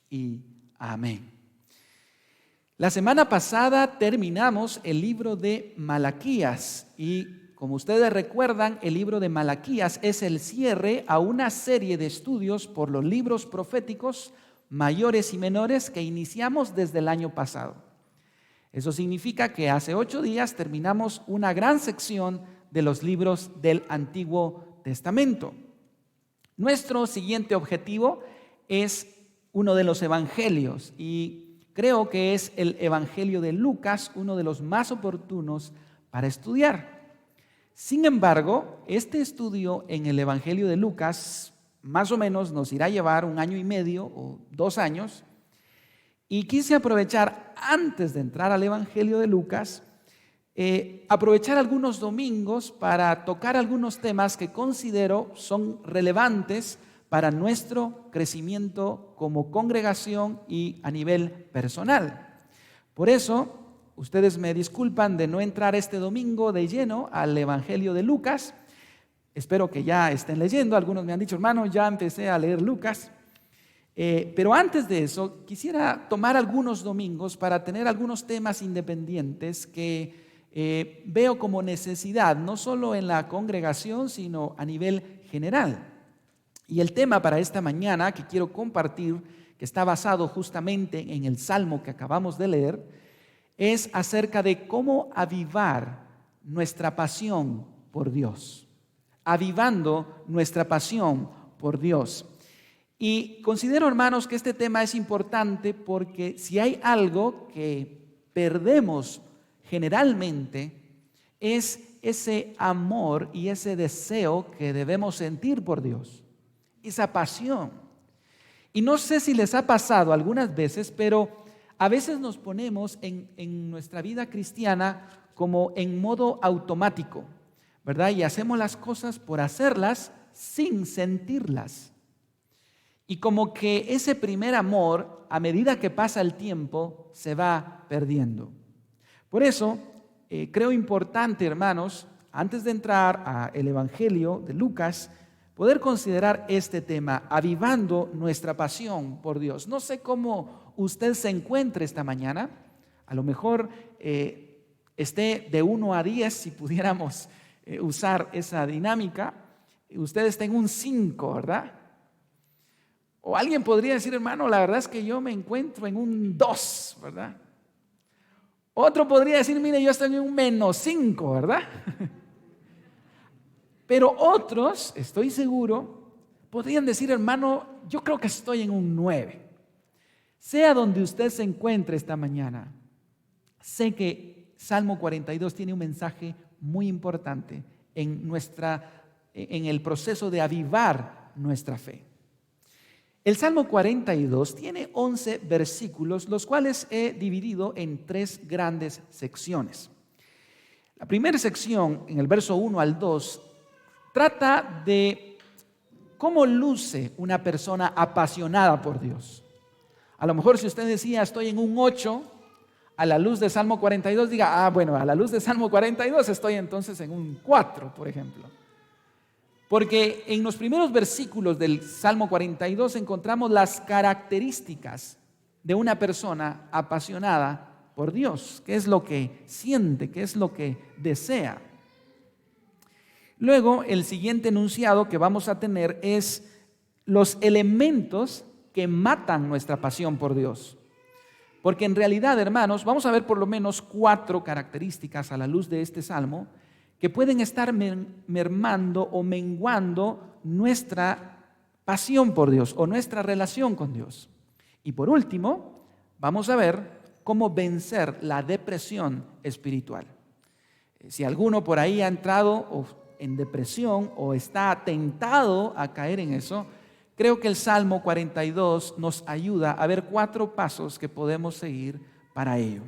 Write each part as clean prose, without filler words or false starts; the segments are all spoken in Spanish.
y amén. La semana pasada terminamos el libro de Malaquías y como ustedes recuerdan, el libro de Malaquías es el cierre a una serie de estudios por los libros proféticos mayores y menores que iniciamos desde el año pasado. Eso significa que hace 8 días terminamos una gran sección de los libros del Antiguo Testamento. Nuestro siguiente objetivo es uno de los evangelios y creo que es el Evangelio de Lucas, uno de los más oportunos para estudiar. Sin embargo, este estudio en el Evangelio de Lucas más o menos nos irá a llevar 1 año y medio o 2 años. Y quise aprovechar, antes de entrar al Evangelio de Lucas, aprovechar algunos domingos para tocar algunos temas que considero son relevantes para nuestro crecimiento como congregación y a nivel personal. Por eso, ustedes me disculpan de no entrar este domingo de lleno al Evangelio de Lucas. Espero que ya estén leyendo. Algunos me han dicho, hermano, ya empecé a leer Lucas. Pero antes de eso, quisiera tomar algunos domingos para tener algunos temas independientes que veo como necesidad, no solo en la congregación, sino a nivel general. Y el tema para esta mañana que quiero compartir, que está basado justamente en el Salmo que acabamos de leer, es acerca de cómo avivar nuestra pasión por Dios. Avivando nuestra pasión por Dios. Y considero, hermanos, que este tema es importante porque si hay algo que perdemos generalmente es ese amor y ese deseo que debemos sentir por Dios, esa pasión. Y no sé si les ha pasado algunas veces, pero a veces nos ponemos en nuestra vida cristiana como en modo automático, ¿verdad? Y hacemos las cosas por hacerlas sin sentirlas. Y como que ese primer amor, a medida que pasa el tiempo, se va perdiendo. Por eso, creo importante, hermanos, antes de entrar al Evangelio de Lucas, poder considerar este tema, avivando nuestra pasión por Dios. No sé cómo usted se encuentre esta mañana. A lo mejor esté de 1 a 10, si pudiéramos usar esa dinámica. Usted está en un 5, ¿verdad? O alguien podría decir, hermano, la verdad es que yo me encuentro en un 2, ¿verdad? Otro podría decir, mire, yo estoy en un -5, ¿verdad? Pero otros, estoy seguro, podrían decir, hermano, yo creo que estoy en un 9. Sea donde usted se encuentre esta mañana, sé que Salmo 42 tiene un mensaje muy importante en el proceso de avivar nuestra fe. El Salmo 42 tiene 11 versículos, los cuales he dividido en 3 grandes secciones. La primera sección, en el verso 1 al 2, trata de cómo luce una persona apasionada por Dios. A lo mejor si usted decía, estoy en un 8, a la luz de Salmo 42, diga, bueno, a la luz de Salmo 42 estoy entonces en un 4, por ejemplo. Porque en los primeros versículos del Salmo 42 encontramos las características de una persona apasionada por Dios. ¿Qué es lo que siente? ¿Qué es lo que desea? Luego, el siguiente enunciado que vamos a tener es los elementos que matan nuestra pasión por Dios. Porque en realidad, hermanos, vamos a ver por lo menos 4 características a la luz de este salmo que pueden estar mermando o menguando nuestra pasión por Dios o nuestra relación con Dios. Y por último, vamos a ver cómo vencer la depresión espiritual. Si alguno por ahí ha entrado en depresión o está tentado a caer en eso, creo que el Salmo 42 nos ayuda a ver 4 pasos que podemos seguir para ello.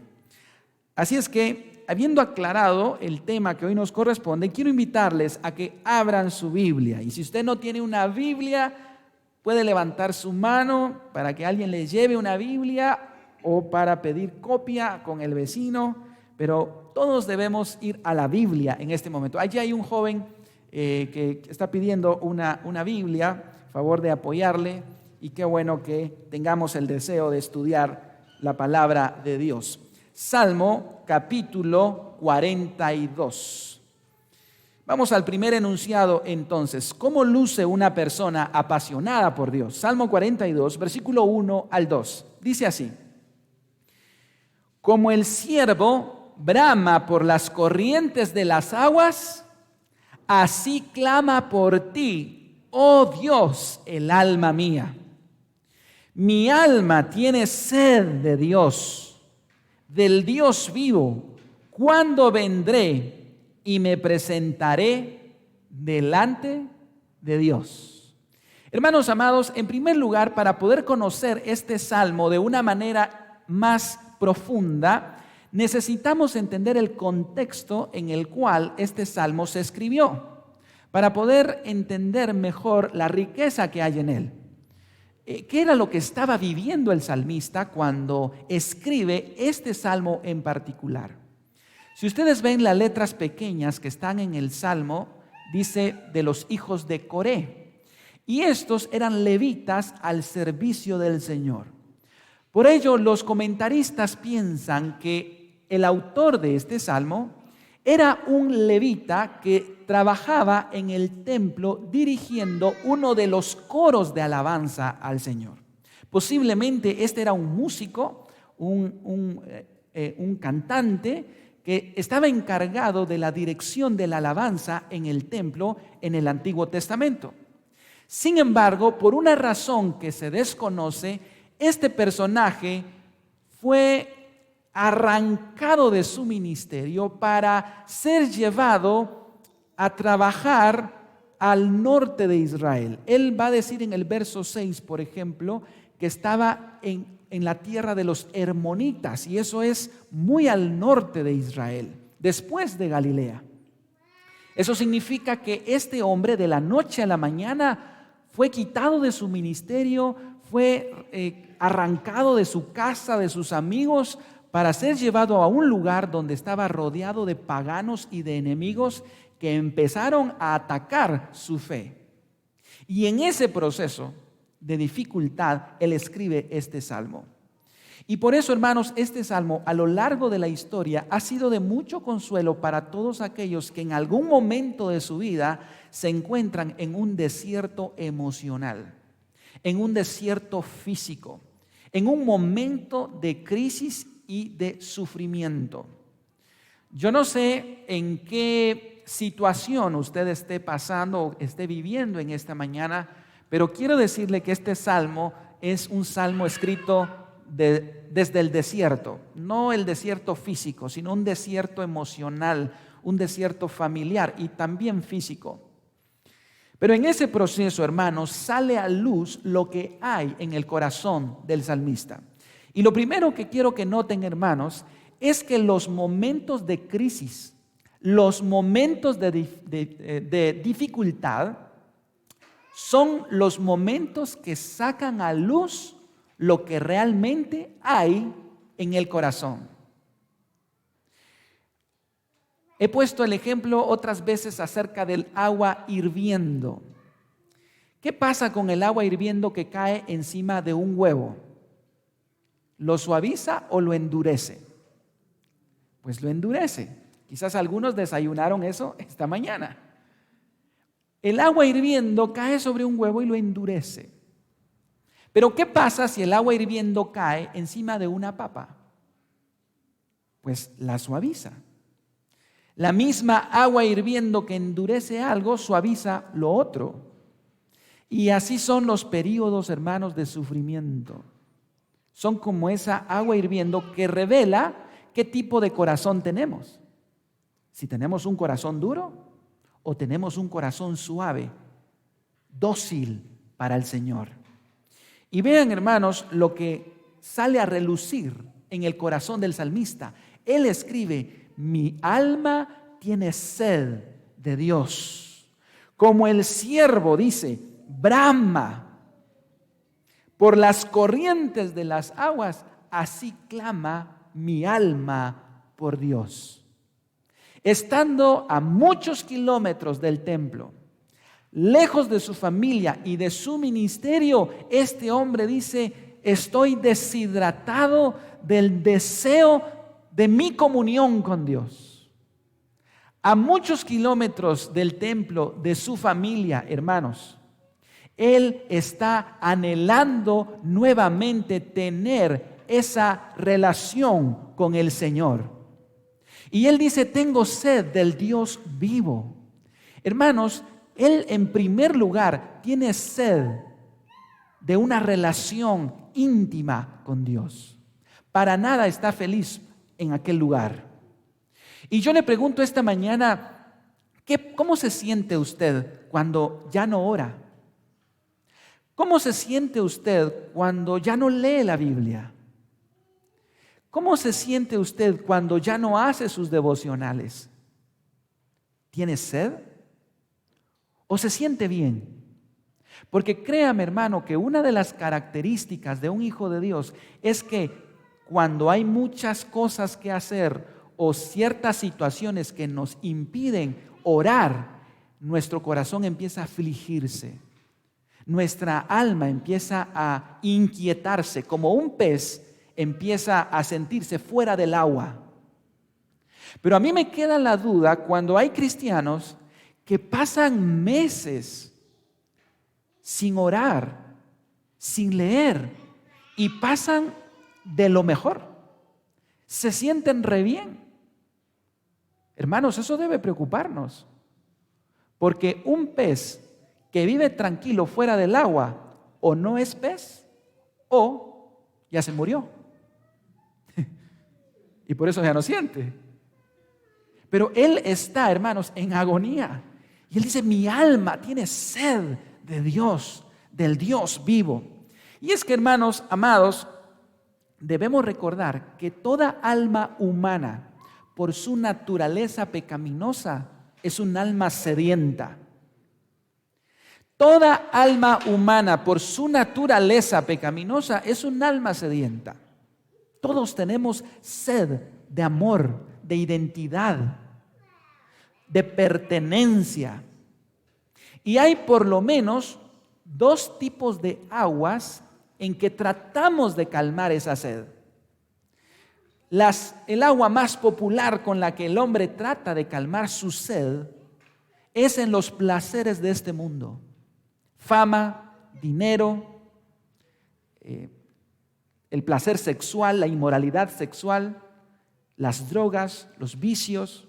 Así es que, habiendo aclarado el tema que hoy nos corresponde, quiero invitarles a que abran su Biblia. Y si usted no tiene una Biblia, puede levantar su mano para que alguien le lleve una Biblia o para pedir copia con el vecino. Pero todos debemos ir a la Biblia en este momento. Allí hay un joven que está pidiendo una Biblia, a favor de apoyarle. y qué bueno que tengamos el deseo de estudiar la palabra de Dios. Salmo capítulo 42. Vamos al primer enunciado entonces. ¿Cómo luce una persona apasionada por Dios? Salmo 42, versículo 1 al 2. Dice así: como el ciervo brama por las corrientes de las aguas, así clama por ti, oh Dios, el alma mía. Mi alma tiene sed de Dios, del Dios vivo. ¿Cuándo vendré y me presentaré delante de Dios? Hermanos amados, en primer lugar, para poder conocer este salmo de una manera más profunda, necesitamos entender el contexto en el cual este salmo se escribió, para poder entender mejor la riqueza que hay en él. ¿Qué era lo que estaba viviendo el salmista cuando escribe este salmo en particular? Si ustedes ven las letras pequeñas que están en el salmo, dice de los hijos de Coré, y estos eran levitas al servicio del Señor. Por ello, los comentaristas piensan que el autor de este salmo era un levita que trabajaba en el templo dirigiendo uno de los coros de alabanza al Señor. Posiblemente este era un músico, un cantante que estaba encargado de la dirección de la alabanza en el templo en el Antiguo Testamento. Sin embargo, por una razón que se desconoce, este personaje fue arrancado de su ministerio para ser llevado a trabajar al norte de Israel. Él va a decir en el verso 6, por ejemplo, que estaba en la tierra de los hermonitas, y eso es muy al norte de Israel, después de Galilea. Eso significa que este hombre de la noche a la mañana fue quitado de su ministerio, fue arrancado de su casa, de sus amigos, para ser llevado a un lugar donde estaba rodeado de paganos y de enemigos que empezaron a atacar su fe. Y en ese proceso de dificultad, él escribe este salmo. Y por eso, hermanos, este salmo a lo largo de la historia ha sido de mucho consuelo para todos aquellos que en algún momento de su vida se encuentran en un desierto emocional, en un desierto físico, en un momento de crisis y de sufrimiento. Yo no sé en qué situación usted esté pasando o esté viviendo en esta mañana, pero quiero decirle que este salmo es un salmo escrito desde el desierto, no el desierto físico, sino un desierto emocional, un desierto familiar y también físico. Pero en ese proceso, hermanos, sale a luz lo que hay en el corazón del salmista. Y lo primero que quiero que noten, hermanos, es que los momentos de crisis, los momentos de dificultad, son los momentos que sacan a luz lo que realmente hay en el corazón. He puesto el ejemplo otras veces acerca del agua hirviendo. ¿Qué pasa con el agua hirviendo que cae encima de un huevo? ¿Lo suaviza o lo endurece? Pues lo endurece. Quizás algunos desayunaron eso esta mañana. El agua hirviendo cae sobre un huevo y lo endurece. Pero ¿qué pasa si el agua hirviendo cae encima de una papa? Pues la suaviza. La misma agua hirviendo que endurece algo suaviza lo otro. Y así son los períodos, hermanos, de sufrimiento. Son como esa agua hirviendo que revela qué tipo de corazón tenemos. Si tenemos un corazón duro o tenemos un corazón suave, dócil para el Señor. Y vean, hermanos, lo que sale a relucir en el corazón del salmista. Él escribe: mi alma tiene sed de Dios. Como el ciervo, dice, brama por las corrientes de las aguas, así clama mi alma por Dios. Estando a muchos kilómetros del templo, lejos de su familia y de su ministerio, este hombre dice: estoy deshidratado del deseo de mi comunión con Dios. A muchos kilómetros del templo de su familia, hermanos, él está anhelando nuevamente tener esa relación con el Señor. Y él dice: tengo sed del Dios vivo. Hermanos, él en primer lugar tiene sed de una relación íntima con Dios. Para nada está feliz en aquel lugar. Y yo le pregunto esta mañana, ¿cómo se siente usted cuando ya no ora? ¿Cómo se siente usted cuando ya no lee la Biblia? ¿Cómo se siente usted cuando ya no hace sus devocionales? ¿Tiene sed? ¿O se siente bien? Porque créame, hermano, que una de las características de un hijo de Dios es que cuando hay muchas cosas que hacer o ciertas situaciones que nos impiden orar, nuestro corazón empieza a afligirse. Nuestra alma empieza a inquietarse, como un pez empieza a sentirse fuera del agua. Pero a mí me queda la duda cuando hay cristianos que pasan meses sin orar, sin leer, y pasan de lo mejor. Se sienten re bien. Hermanos, eso debe preocuparnos, porque un pez que vive tranquilo fuera del agua, o no es pez, o ya se murió. Y por eso ya no siente. Pero él está, hermanos, en agonía. Y él dice: mi alma tiene sed de Dios, del Dios vivo. Y es que, hermanos amados, debemos recordar que toda alma humana, por su naturaleza pecaminosa, es un alma sedienta. Toda alma humana, por su naturaleza pecaminosa, es un alma sedienta. Todos tenemos sed de amor, de identidad, de pertenencia. Y hay por lo menos dos tipos de aguas en que tratamos de calmar esa sed. El agua más popular con la que el hombre trata de calmar su sed es en los placeres de este mundo. Fama, dinero, el placer sexual, la inmoralidad sexual, las drogas, los vicios.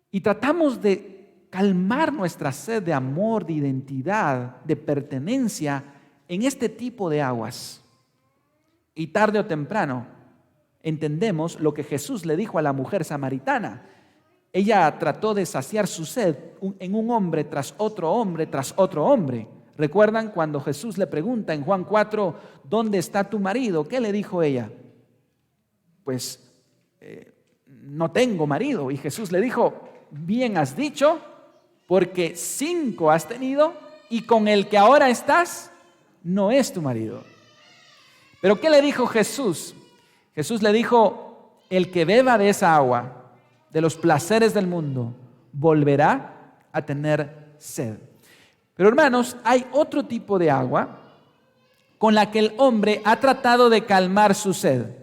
Y tratamos de calmar nuestra sed de amor, de identidad, de pertenencia en este tipo de aguas. Y tarde o temprano entendemos lo que Jesús le dijo a la mujer samaritana. Ella trató de saciar su sed en un hombre tras otro hombre tras otro hombre. ¿Recuerdan cuando Jesús le pregunta en Juan 4, ¿dónde está tu marido? ¿Qué le dijo ella? Pues no tengo marido. Y Jesús le dijo: bien has dicho, porque 5 has tenido y con el que ahora estás no es tu marido. ¿Pero qué le dijo Jesús? Jesús le dijo: el que beba de esa agua, de los placeres del mundo, volverá a tener sed. Pero hermanos, hay otro tipo de agua con la que el hombre ha tratado de calmar su sed,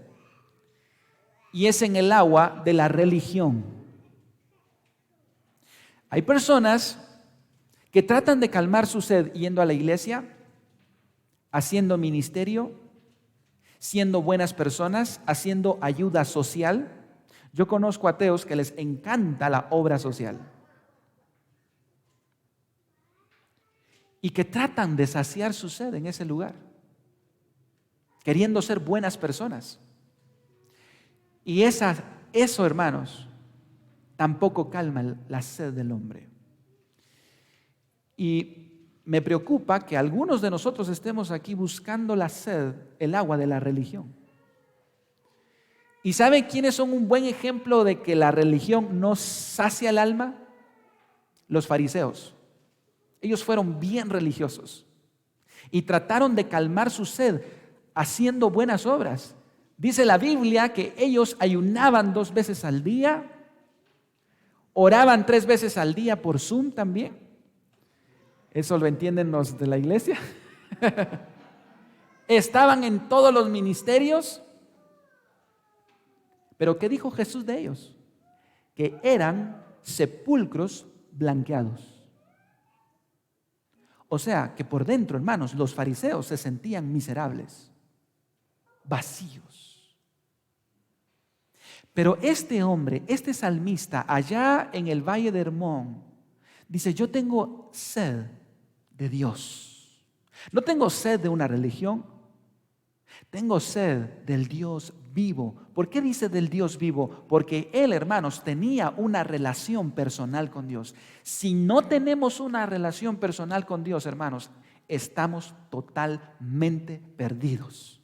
y es en el agua de la religión. Hay personas que tratan de calmar su sed yendo a la iglesia, haciendo ministerio, siendo buenas personas, haciendo ayuda social. Yo conozco ateos que les encanta la obra social y que tratan de saciar su sed en ese lugar, queriendo ser buenas personas. Y eso, hermanos, tampoco calma la sed del hombre. Y me preocupa que algunos de nosotros estemos aquí buscando la sed, el agua de la religión. ¿Y sabe quiénes son un buen ejemplo de que la religión no sacia el alma? Los fariseos. Ellos fueron bien religiosos y trataron de calmar su sed haciendo buenas obras. Dice la Biblia que ellos ayunaban 2 veces al día, oraban 3 veces al día por Zoom también, ¿Eso lo entienden los de la iglesia? Estaban en todos los ministerios. Pero ¿qué dijo Jesús de ellos? Que eran sepulcros blanqueados. O sea, que por dentro, hermanos, los fariseos se sentían miserables, vacíos. Pero este hombre, este salmista, allá en el Valle de Hermón, dice: yo tengo sed de Dios. No tengo sed de una religión, tengo sed del Dios vivo. ¿Por qué dice del Dios vivo? Porque él, hermanos, tenía una relación personal con Dios. Si no tenemos una relación personal con Dios, hermanos, estamos totalmente perdidos.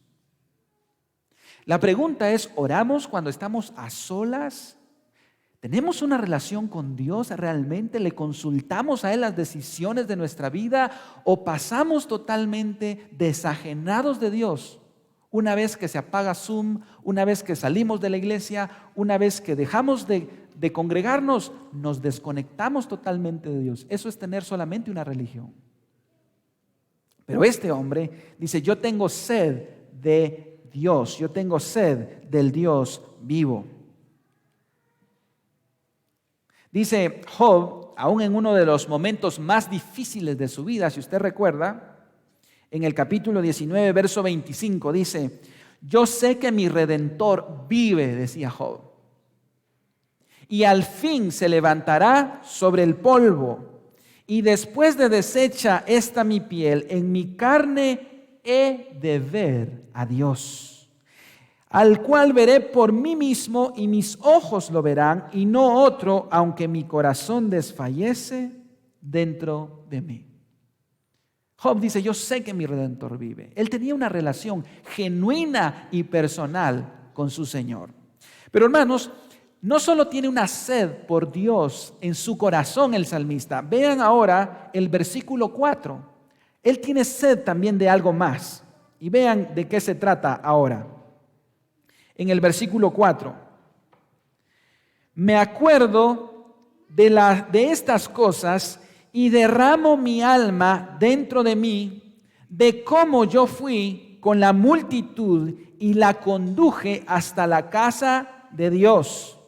La pregunta es: ¿oramos cuando estamos a solas? ¿Tenemos una relación con Dios realmente? ¿Le consultamos a Él las decisiones de nuestra vida? ¿O pasamos totalmente desajenados de Dios? Una vez que se apaga Zoom, una vez que salimos de la iglesia, una vez que dejamos de congregarnos, nos desconectamos totalmente de Dios. Eso es tener solamente una religión. Pero este hombre dice: yo tengo sed de Dios, yo tengo sed del Dios vivo. Dice Job, aún en uno de los momentos más difíciles de su vida, si usted recuerda, en el capítulo 19, verso 25, dice: yo sé que mi Redentor vive, decía Job, y al fin se levantará sobre el polvo, y después de deshecha esta mi piel, en mi carne he de ver a Dios, al cual veré por mí mismo, y mis ojos lo verán, y no otro, aunque mi corazón desfallece dentro de mí. Job dice: yo sé que mi Redentor vive. Él tenía una relación genuina y personal con su Señor. Pero hermanos, no solo tiene una sed por Dios en su corazón el salmista. Vean ahora el versículo 4. Él tiene sed también de algo más. Y vean de qué se trata ahora. En el versículo 4. Me acuerdo de estas cosas y derramo mi alma dentro de mí, de cómo yo fui con la multitud y la conduje hasta la casa de Dios,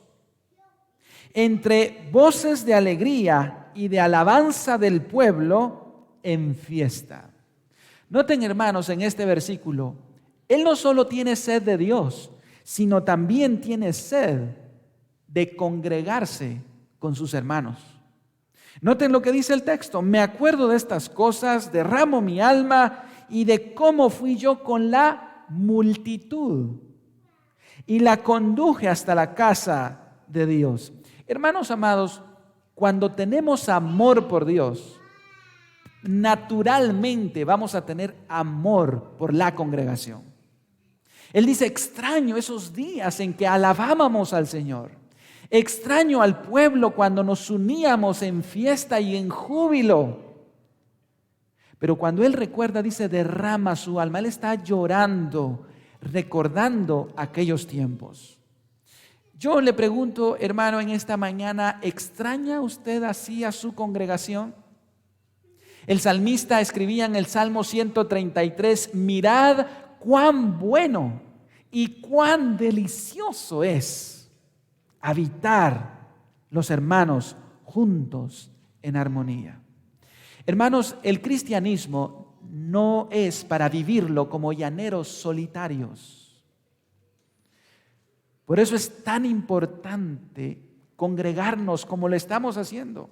entre voces de alegría y de alabanza del pueblo en fiesta. Noten, hermanos, en este versículo, él no solo tiene sed de Dios, sino también tiene sed de congregarse con sus hermanos. Noten lo que dice el texto: me acuerdo de estas cosas, derramo mi alma y de cómo fui yo con la multitud y la conduje hasta la casa de Dios. Hermanos amados, cuando tenemos amor por Dios, naturalmente vamos a tener amor por la congregación. Él dice: extraño esos días en que alabábamos al Señor. Extraño al pueblo cuando nos uníamos en fiesta y en júbilo. Pero cuando él recuerda, dice, derrama su alma. Él está llorando, recordando aquellos tiempos. Yo le pregunto, hermano, en esta mañana, ¿extraña usted así a su congregación? El salmista escribía en el Salmo 133, mirad cuán bueno y cuán delicioso es habitar los hermanos juntos en armonía. Hermanos, el cristianismo no es para vivirlo como llaneros solitarios. Por eso es tan importante congregarnos como lo estamos haciendo.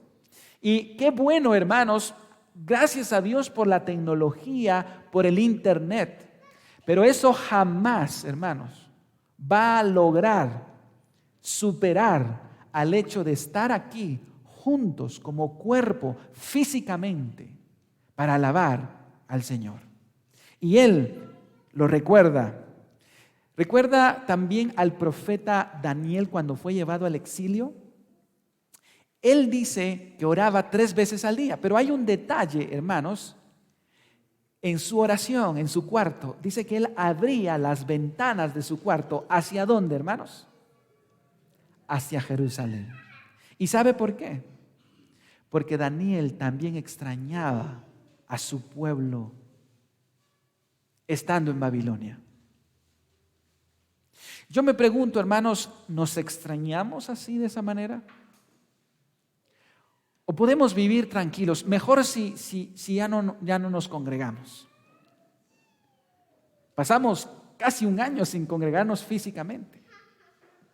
Y qué bueno, hermanos, gracias a Dios por la tecnología, por el internet. Pero eso jamás, hermanos, va a lograr superar al hecho de estar aquí juntos como cuerpo físicamente para alabar al Señor. Y él lo recuerda. ¿Recuerda también al profeta Daniel cuando fue llevado al exilio? Él dice que oraba 3 veces al día, pero hay un detalle, hermanos. En su oración, en su cuarto, dice que él abría las ventanas de su cuarto. ¿Hacia dónde, hermanos? Hacia Jerusalén. ¿Y sabe por qué? porque Daniel también extrañaba a su pueblo estando en Babilonia. Yo me pregunto, hermanos, ¿nos extrañamos así de esa manera? ¿O podemos vivir tranquilos? Mejor si ya no nos congregamos. Pasamos casi un año sin congregarnos físicamente.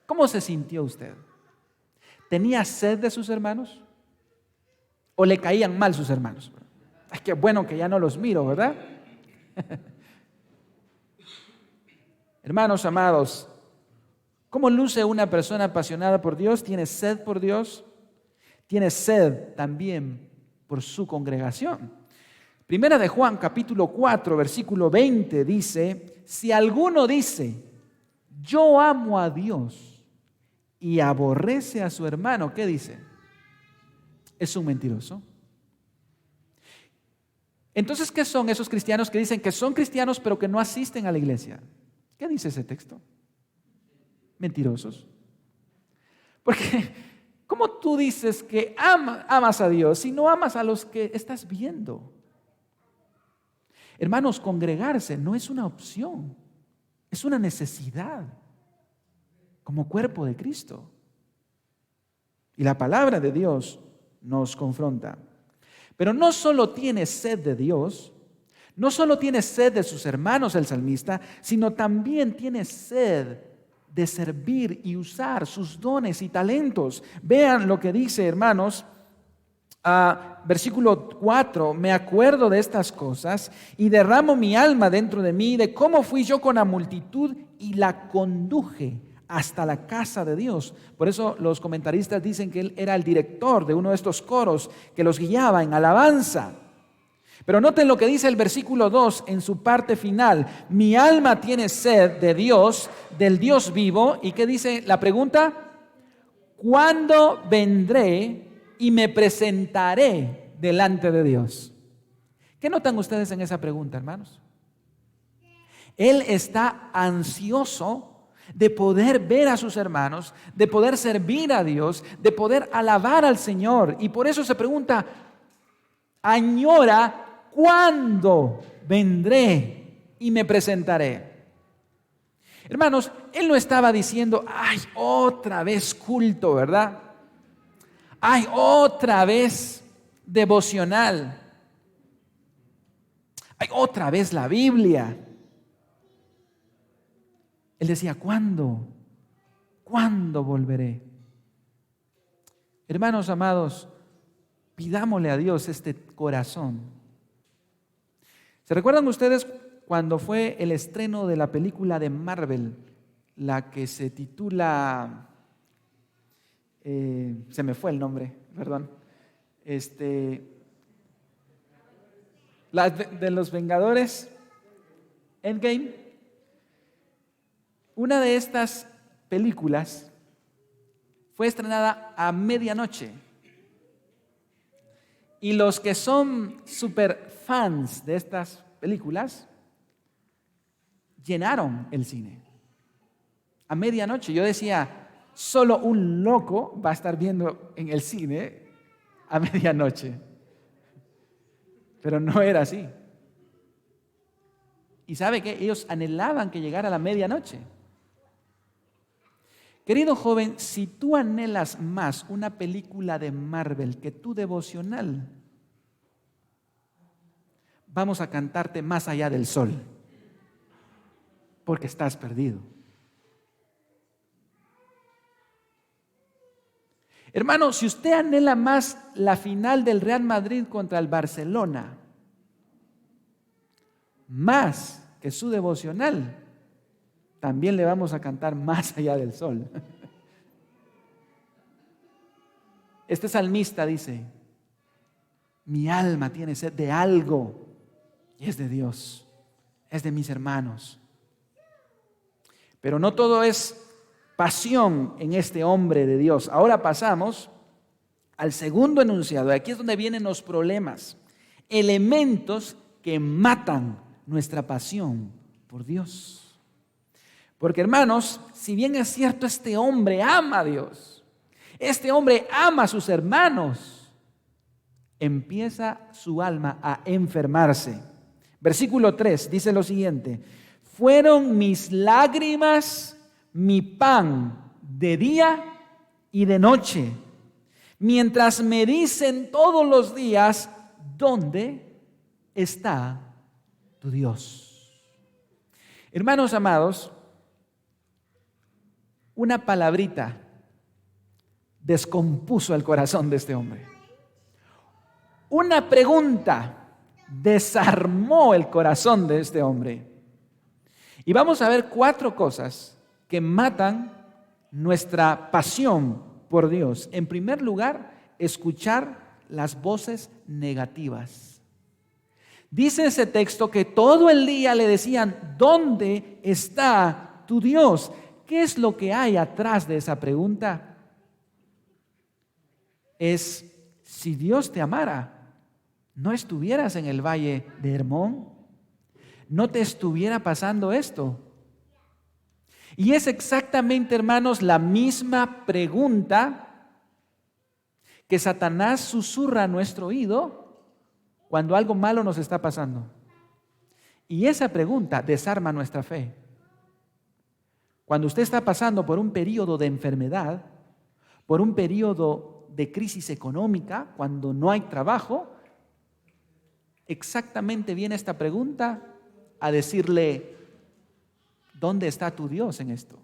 ¿Cómo se sintió usted? ¿Tenía sed de sus hermanos? ¿O le caían mal sus hermanos? Es que bueno que ya no los miro, ¿verdad? Hermanos amados, ¿cómo luce una persona apasionada por Dios? ¿Tiene sed por Dios? ¿Tiene sed también por su congregación? Primera de Juan, capítulo 4, versículo 20, dice: si alguno dice, yo amo a Dios y aborrece a su hermano, ¿qué dice? Es un mentiroso. Entonces, ¿qué son esos cristianos que dicen que son cristianos pero que no asisten a la iglesia? ¿Qué dice ese texto? Mentirosos. Porque, ¿cómo tú dices que amas a Dios si no amas a los que estás viendo? Hermanos, congregarse no es una opción, es una necesidad como cuerpo de Cristo. Y la palabra de Dios nos confronta. Pero no solo tiene sed de Dios, no solo tiene sed de sus hermanos el salmista, sino también tiene sed de servir y usar sus dones y talentos. Vean lo que dice, hermanos, versículo 4, me acuerdo de estas cosas y derramo mi alma dentro de mí, de cómo fui yo con la multitud y la conduje hasta la casa de Dios. Por eso los comentaristas dicen que él era el director de uno de estos coros que los guiaba en alabanza. Pero noten lo que dice el versículo 2 en su parte final: mi alma tiene sed de Dios, del Dios vivo. ¿Y qué dice la pregunta? ¿Cuándo vendré y me presentaré delante de Dios? ¿Qué notan ustedes en esa pregunta, hermanos? Él está ansioso de poder ver a sus hermanos, de poder servir a Dios, de poder alabar al Señor. Y por eso se pregunta, añora, ¿cuándo vendré y me presentaré? Hermanos, él no estaba diciendo, ay, otra vez culto, ¿verdad? Ay, otra vez devocional. Ay, otra vez la Biblia. Él decía, ¿cuándo? ¿Cuándo volveré? Hermanos amados, pidámosle a Dios este corazón. ¿Se recuerdan ustedes cuando fue el estreno de la película de Marvel, la que se titula, se me fue el nombre, perdón, la de los Vengadores, Endgame? Una de estas películas fue estrenada a medianoche. Y los que son super fans de estas películas llenaron el cine. A medianoche. Yo decía, solo un loco va a estar viendo en el cine a medianoche. Pero no era así. Y sabe que ellos anhelaban que llegara la medianoche. Querido joven, si tú anhelas más una película de Marvel que tu devocional, vamos a cantarte Más allá del sol, porque estás perdido. Hermano, si usted anhela más la final del Real Madrid contra el Barcelona, más que su devocional, también le vamos a cantar Más allá del sol. Este salmista dice, mi alma tiene sed de algo y es de Dios, es de mis hermanos. Pero no todo es pasión en este hombre de Dios. Ahora pasamos al segundo enunciado. Aquí es donde vienen los problemas, elementos que matan nuestra pasión por Dios. Porque, hermanos, si bien es cierto, este hombre ama a Dios, este hombre ama a sus hermanos, empieza su alma a enfermarse. Versículo 3 dice lo siguiente: fueron mis lágrimas mi pan de día y de noche, mientras me dicen todos los días, ¿dónde está tu Dios? Hermanos amados, una palabrita descompuso el corazón de este hombre. Una pregunta desarmó el corazón de este hombre. Y vamos a ver 4 cosas que matan nuestra pasión por Dios. En primer lugar, escuchar las voces negativas. Dice ese texto que todo el día le decían, ¿dónde está tu Dios? ¿Qué es lo que hay atrás de esa pregunta? Es, si Dios te amara, ¿no estuvieras en el valle de Hermón? ¿No te estuviera pasando esto? Y es exactamente, hermanos, la misma pregunta que Satanás susurra a nuestro oído cuando algo malo nos está pasando. Y esa pregunta desarma nuestra fe. Cuando usted está pasando por un periodo de enfermedad, por un periodo de crisis económica, cuando no hay trabajo, exactamente viene esta pregunta a decirle, ¿dónde está tu Dios en esto?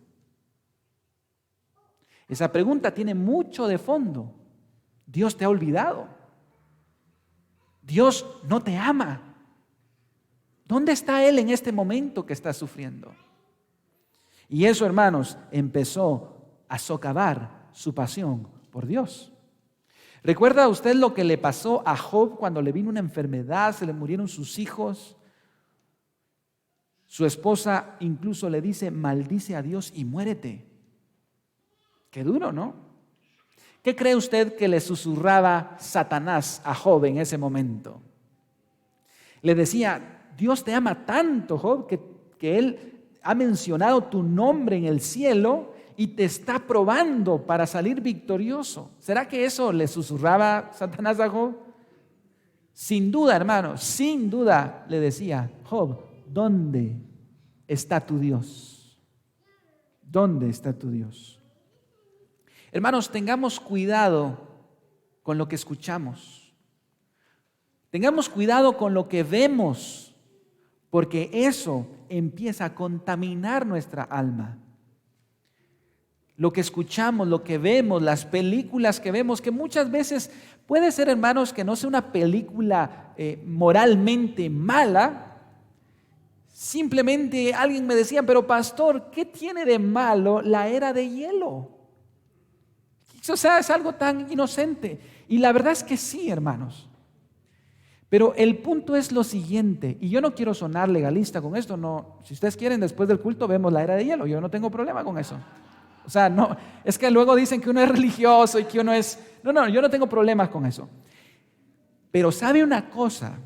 Esa pregunta tiene mucho de fondo. Dios te ha olvidado. Dios no te ama. ¿Dónde está Él en este momento que estás sufriendo? Y eso, hermanos, empezó a socavar su pasión por Dios. ¿Recuerda usted lo que le pasó a Job cuando le vino una enfermedad, se le murieron sus hijos? Su esposa incluso le dice, maldice a Dios y muérete. Qué duro, ¿no? ¿Qué cree usted que le susurraba Satanás a Job en ese momento? Le decía, Dios te ama tanto, Job, que Él ha mencionado tu nombre en el cielo y te está probando para salir victorioso. ¿Será que eso le susurraba Satanás a Job? Sin duda, hermano, sin duda le decía, Job, ¿dónde está tu Dios? ¿Dónde está tu Dios? Hermanos, tengamos cuidado con lo que escuchamos. Tengamos cuidado con lo que vemos, porque eso empieza a contaminar nuestra alma. Lo que escuchamos, lo que vemos, las películas que vemos, que muchas veces puede ser, hermanos, que no sea una película moralmente mala. Simplemente alguien me decía, pero pastor, ¿qué tiene de malo la era de hielo? O sea, es algo tan inocente. Y la verdad es que sí, hermanos. Pero el punto es lo siguiente, y yo no quiero sonar legalista con esto, no. Si ustedes quieren, después del culto vemos la era de hielo, yo no tengo problema con eso. O sea, no, es que luego dicen que uno es religioso y que uno es... No, yo no tengo problemas con eso. Pero ¿sabe una cosa?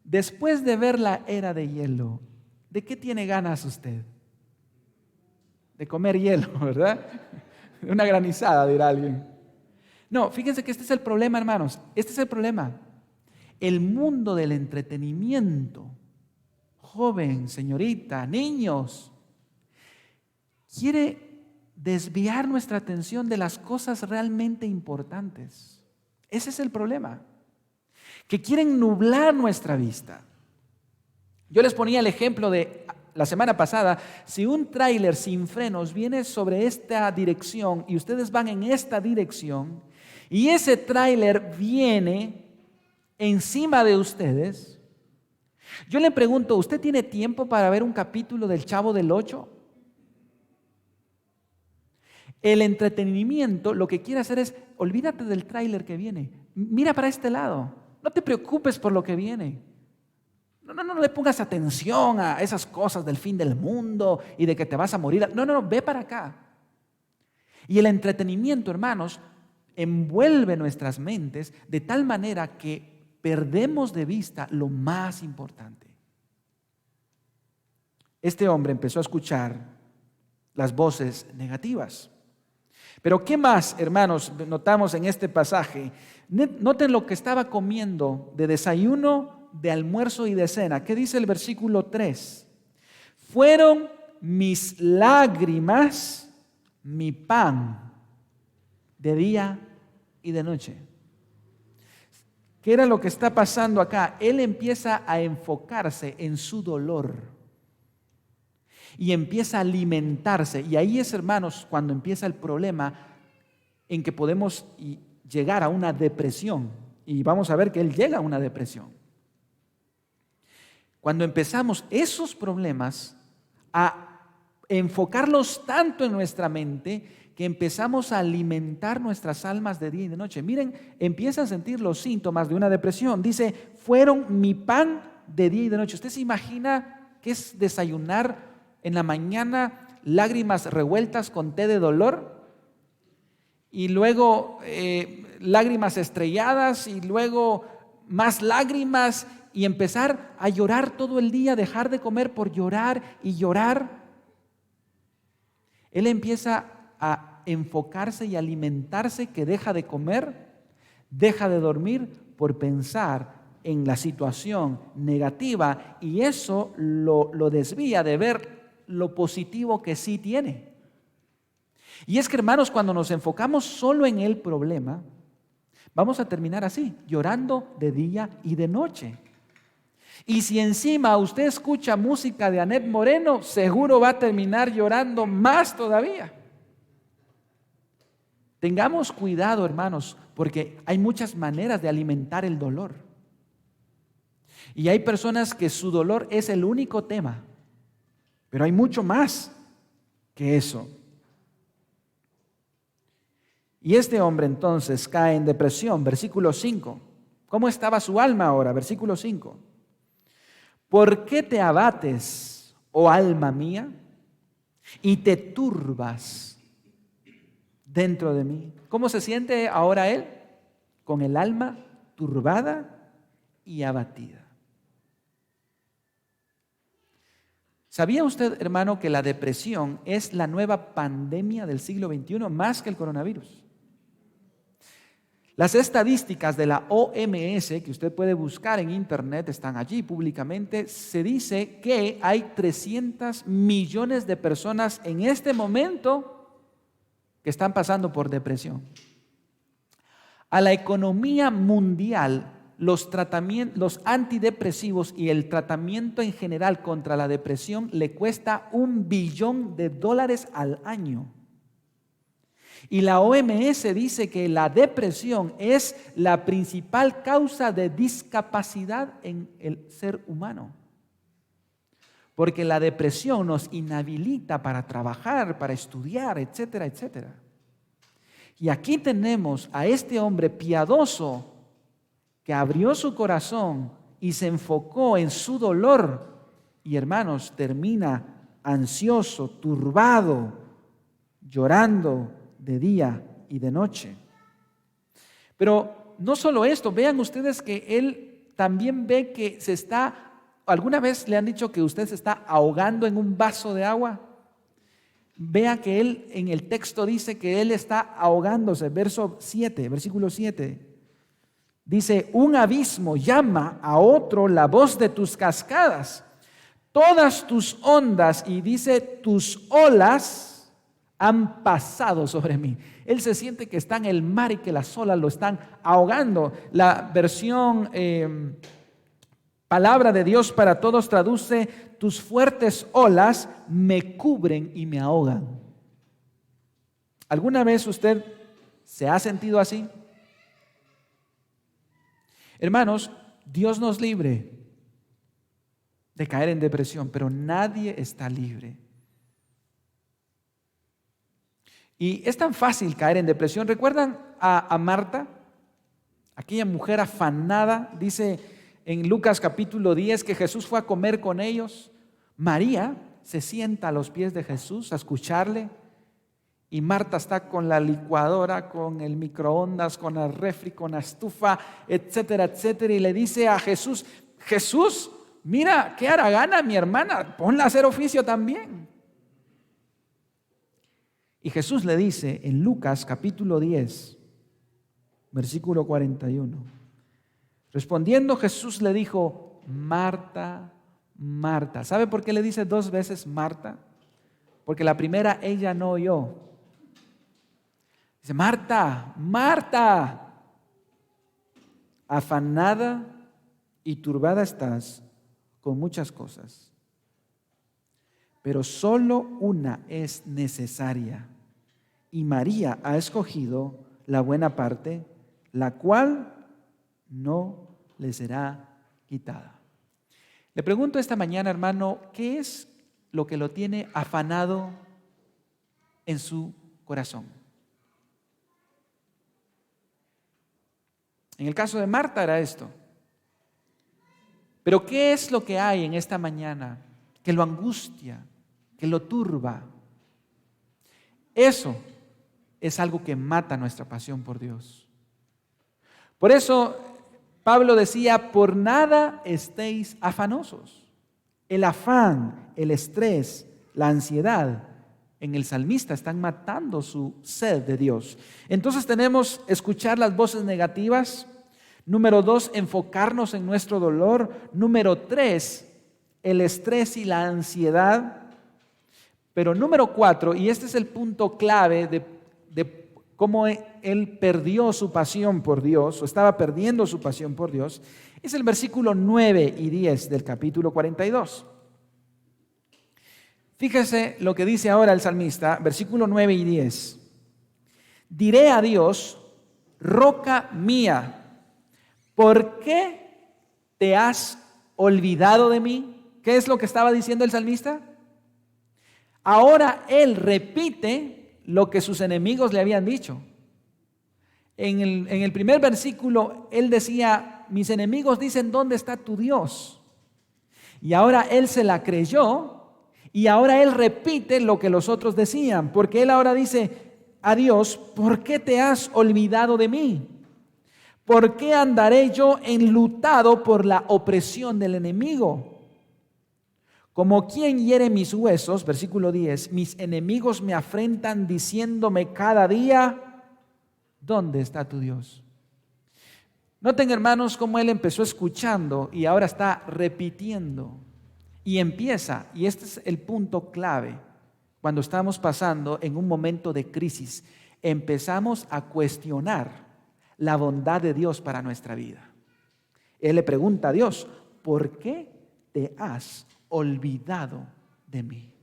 Después de ver la era de hielo, ¿de qué tiene ganas usted? De comer hielo, ¿verdad? Una granizada, dirá alguien. No, fíjense que este es el problema, hermanos. Este es el problema. El mundo del entretenimiento, joven, señorita, niños, quiere desviar nuestra atención de las cosas realmente importantes. Ese es el problema. Que quieren nublar nuestra vista. Yo les ponía el ejemplo de la semana pasada, si un tráiler sin frenos viene sobre esta dirección y ustedes van en esta dirección y ese tráiler viene encima de ustedes, yo le pregunto, ¿usted tiene tiempo para ver un capítulo del Chavo del Ocho? El entretenimiento lo que quiere hacer es, olvídate del tráiler que viene, mira para este lado, no te preocupes por lo que viene. No le pongas atención a esas cosas del fin del mundo y de que te vas a morir. No, ve para acá. Y el entretenimiento, hermanos, envuelve nuestras mentes de tal manera que perdemos de vista lo más importante. Este hombre empezó a escuchar las voces negativas. Pero ¿qué más, hermanos, notamos en este pasaje? Noten lo que estaba comiendo de desayuno, de almuerzo y de cena. ¿Qué dice el versículo 3? Fueron mis lágrimas, mi pan, de día y de noche. ¿Qué era lo que está pasando acá? Él empieza a enfocarse en su dolor y empieza a alimentarse. Y ahí es, hermanos, cuando empieza el problema en que podemos llegar a una depresión. Y vamos a ver que él llega a una depresión. Cuando empezamos esos problemas a enfocarlos tanto en nuestra mente que empezamos a alimentar nuestras almas de día y de noche. Miren, empiezan a sentir los síntomas de una depresión. Dice, fueron mi pan de día y de noche. ¿Usted se imagina qué es desayunar en la mañana lágrimas revueltas con té de dolor? Y luego lágrimas estrelladas y luego más lágrimas y empezar a llorar todo el día, dejar de comer por llorar y llorar. Él empieza a enfocarse y alimentarse que deja de comer, deja de dormir por pensar en la situación negativa y eso lo desvía de ver lo positivo que sí tiene. Y es que, hermanos, cuando nos enfocamos solo en el problema, vamos a terminar así, llorando de día y de noche. Y si encima usted escucha música de Anet Moreno, seguro va a terminar llorando más todavía. Tengamos cuidado, hermanos, porque hay muchas maneras de alimentar el dolor. Y hay personas que su dolor es el único tema, pero hay mucho más que eso. Y este hombre entonces cae en depresión, versículo 5. ¿Cómo estaba su alma ahora? Versículo 5. ¿Por qué te abates, oh alma mía, y te turbas dentro de mí? ¿Cómo se siente ahora él? Con el alma turbada y abatida. ¿Sabía usted, hermano, que la depresión es la nueva pandemia del siglo XXI más que el coronavirus? Las estadísticas de la OMS, que usted puede buscar en internet, están allí públicamente, se dice que hay 300 millones de personas en este momento que están pasando por depresión. A la economía mundial, los antidepresivos y el tratamiento en general contra la depresión le cuesta $1 billón al año. Y la OMS dice que la depresión es la principal causa de discapacidad en el ser humano. Porque la depresión nos inhabilita para trabajar, para estudiar, etcétera, etcétera. Y aquí tenemos a este hombre piadoso que abrió su corazón y se enfocó en su dolor. Y hermanos, termina ansioso, turbado, llorando de día y de noche. Pero no solo esto, vean ustedes que él también ve que se está, ¿alguna vez le han dicho que usted se está ahogando en un vaso de agua? Vea que él en el texto dice que él está ahogándose, versículo 7. Dice, un abismo llama a otro la voz de tus cascadas, todas tus ondas, y dice, tus olas han pasado sobre mí. Él se siente que está en el mar y que las olas lo están ahogando. La versión Palabra de Dios para Todos traduce, tus fuertes olas me cubren y me ahogan. ¿Alguna vez usted se ha sentido así? Hermanos, Dios nos libre de caer en depresión, pero nadie está libre. Y es tan fácil caer en depresión. ¿Recuerdan a Marta? Aquella mujer afanada, dice en Lucas capítulo 10 que Jesús fue a comer con ellos. María se sienta a los pies de Jesús a escucharle y Marta está con la licuadora, con el microondas, con el refri, con la estufa, etcétera, etcétera, y le dice a Jesús, Jesús, mira, qué haragana mi hermana, ponla a hacer oficio también. Y Jesús le dice en Lucas capítulo 10, versículo 41. Respondiendo Jesús le dijo, Marta, Marta. ¿Sabe por qué le dice 2 veces Marta? Porque la primera ella no oyó. Dice, Marta, Marta, afanada y turbada estás con muchas cosas, pero solo una es necesaria, y María ha escogido la buena parte, la cual no le será quitada. Le pregunto esta mañana, hermano, ¿qué es lo que lo tiene afanado en su corazón? En el caso de Marta era esto. Pero ¿qué es lo que hay en esta mañana que lo angustia, que lo turba? Eso es algo que mata nuestra pasión por Dios. Por eso Pablo decía, por nada estéis afanosos. El afán, el estrés, la ansiedad en el salmista están matando su sed de Dios. Entonces tenemos escuchar las voces negativas. Número 2, enfocarnos en nuestro dolor. Número 3, el estrés y la ansiedad. Pero número 4, y este es el punto clave de cómo él perdió su pasión por Dios, o estaba perdiendo su pasión por Dios, es el versículo 9 y 10 del capítulo 42. Fíjese lo que dice ahora el salmista, versículo 9 y 10. Diré a Dios, roca mía, ¿por qué te has olvidado de mí? ¿Qué es lo que estaba diciendo el salmista? Ahora él repite lo que sus enemigos le habían dicho. En el primer versículo él decía, mis enemigos dicen, ¿dónde está tu Dios? Y ahora él se la creyó. Y ahora él repite lo que los otros decían, porque él ahora dice a Dios, ¿por qué te has olvidado de mí? ¿Por qué andaré yo enlutado por la opresión del enemigo? Como quien hiere mis huesos, versículo 10, mis enemigos me afrentan diciéndome cada día, ¿dónde está tu Dios? Noten, hermanos, cómo él empezó escuchando y ahora está repitiendo. Y empieza, y este es el punto clave, cuando estamos pasando en un momento de crisis, empezamos a cuestionar la bondad de Dios para nuestra vida. Él le pregunta a Dios, ¿por qué te has olvidado de mí?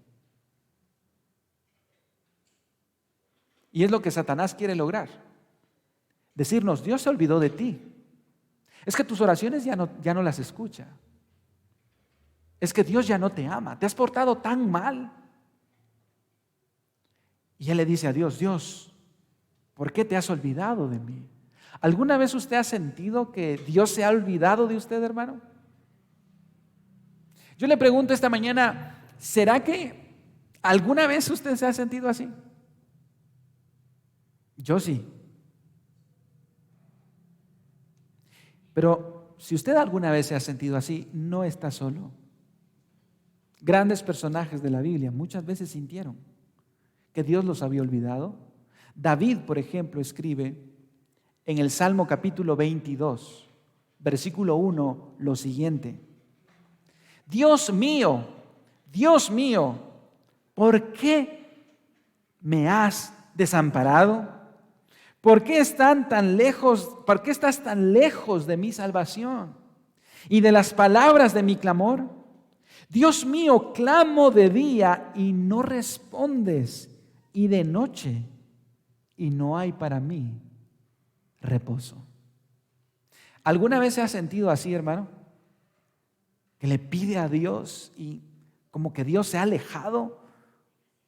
Y es lo que Satanás quiere lograr. Decirnos, Dios se olvidó de ti. Es que tus oraciones ya no las escucha. Es que Dios ya no te ama, te has portado tan mal. Y él le dice a Dios, Dios, ¿por qué te has olvidado de mí? ¿Alguna vez usted ha sentido que Dios se ha olvidado de usted, hermano? Yo le pregunto esta mañana, ¿será que alguna vez usted se ha sentido así? Yo sí. Pero si usted alguna vez se ha sentido así, no está solo. Grandes personajes de la Biblia muchas veces sintieron que Dios los había olvidado. David, por ejemplo, escribe en el Salmo capítulo 22, versículo 1, lo siguiente. Dios mío, ¿por qué me has desamparado? ¿Por qué estás tan lejos de mi salvación y de las palabras de mi clamor? Dios mío, clamo de día y no respondes, y de noche y no hay para mí reposo. ¿Alguna vez se ha sentido así, hermano? Que le pide a Dios y como que Dios se ha alejado,